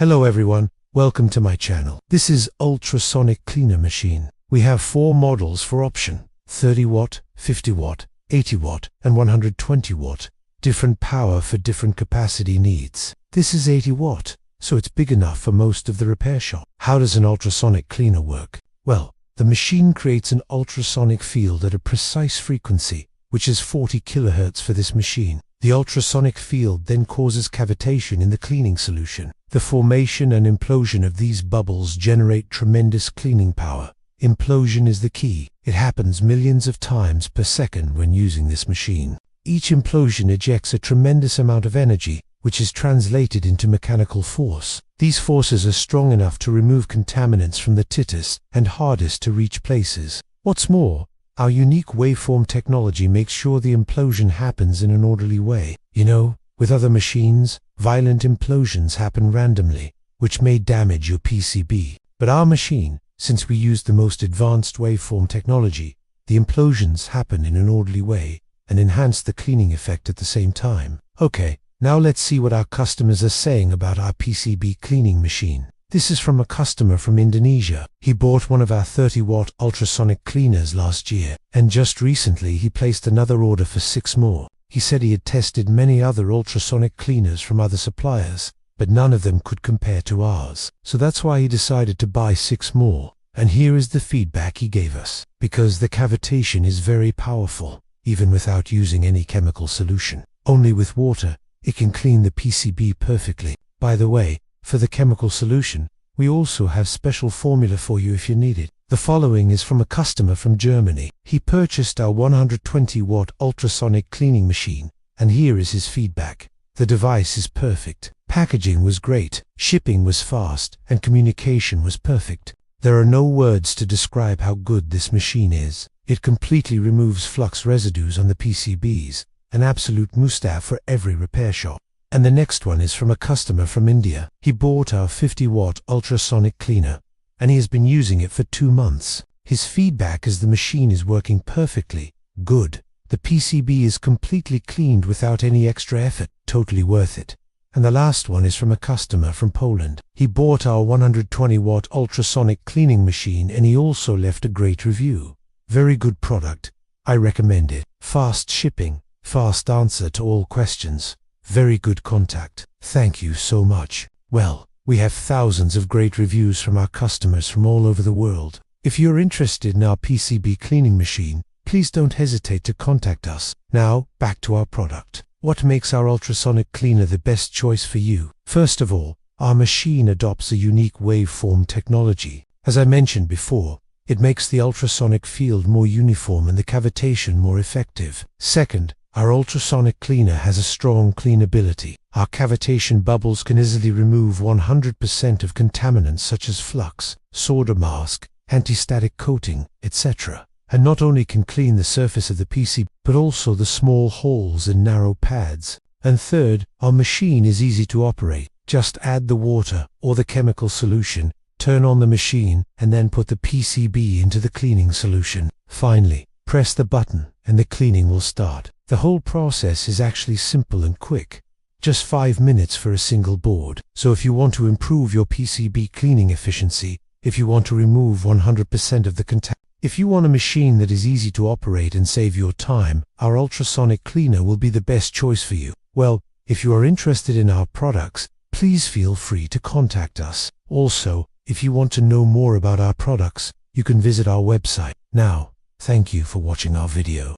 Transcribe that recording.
Hello everyone, welcome to my channel. This is Ultrasonic Cleaner Machine. We have 4 models for option: 30 watt, 50 watt, 80 watt, and 120 watt. Different power for different capacity needs. This is 80 watt, so it's big enough for most of the repair shop. How does an ultrasonic cleaner work? Well, the machine creates an ultrasonic field at a precise frequency, which is 40 kHz for this machine. The ultrasonic field then causes cavitation in the cleaning solution. The formation and implosion of these bubbles generate tremendous cleaning power. Implosion is the key. It happens millions of times per second when using this machine. Each implosion ejects a tremendous amount of energy, which is translated into mechanical force. These forces are strong enough to remove contaminants from the tightest and hardest to reach places. What's more, our unique waveform technology makes sure the implosion happens in an orderly way. You know, with other machines, violent implosions happen randomly, which may damage your PCB. But our machine, since we use the most advanced waveform technology, the implosions happen in an orderly way and enhance the cleaning effect at the same time. Okay, now let's see what our customers are saying about our PCB cleaning machine. This is from a customer from Indonesia. He bought one of our 30-watt ultrasonic cleaners last year, and just recently he placed another order for 6 more. He said he had tested many other ultrasonic cleaners from other suppliers, but none of them could compare to ours. So that's why he decided to buy 6 more. And here is the feedback he gave us. Because the cavitation is very powerful, even without using any chemical solution. Only with water, it can clean the PCB perfectly. By the way, for the chemical solution, we also have special formula for you if you need it. The following is from a customer from Germany. He purchased our 120-watt ultrasonic cleaning machine, and here is his feedback. The device is perfect. Packaging was great, shipping was fast, and communication was perfect. There are no words to describe how good this machine is. It completely removes flux residues on the PCBs, an absolute must-have for every repair shop. And the next one is from a customer from India. He bought our 50-watt ultrasonic cleaner, and he has been using it for 2 months. His feedback is the machine is working perfectly. Good. The PCB is completely cleaned without any extra effort. Totally worth it. And the last one is from a customer from Poland. He bought our 120-watt ultrasonic cleaning machine, and he also left a great review. Very good product. I recommend it. Fast shipping, fast answer to all questions. Very good contact. Thank you so much. Well, we have thousands of great reviews from our customers from all over the world. If you're interested in our PCB cleaning machine, please don't hesitate to contact us. Now, back to our product. What makes our ultrasonic cleaner the best choice for you? First of all, our machine adopts a unique waveform technology. As I mentioned before, it makes the ultrasonic field more uniform and the cavitation more effective. Second, our ultrasonic cleaner has a strong cleanability. Our cavitation bubbles can easily remove 100% of contaminants such as flux, solder mask, anti-static coating, etc. And not only can clean the surface of the PCB, but also the small holes and narrow pads. And third, our machine is easy to operate. Just add the water or the chemical solution, turn on the machine, and then put the PCB into the cleaning solution. Finally, press the button and the cleaning will start. The whole process is actually simple and quick. Just 5 minutes for a single board. So if you want to improve your PCB cleaning efficiency, if you want to remove 100% of the contaminants, if you want a machine that is easy to operate and save your time, our ultrasonic cleaner will be the best choice for you. Well, if you are interested in our products, please feel free to contact us. Also, if you want to know more about our products, you can visit our website. Now, thank you for watching our video.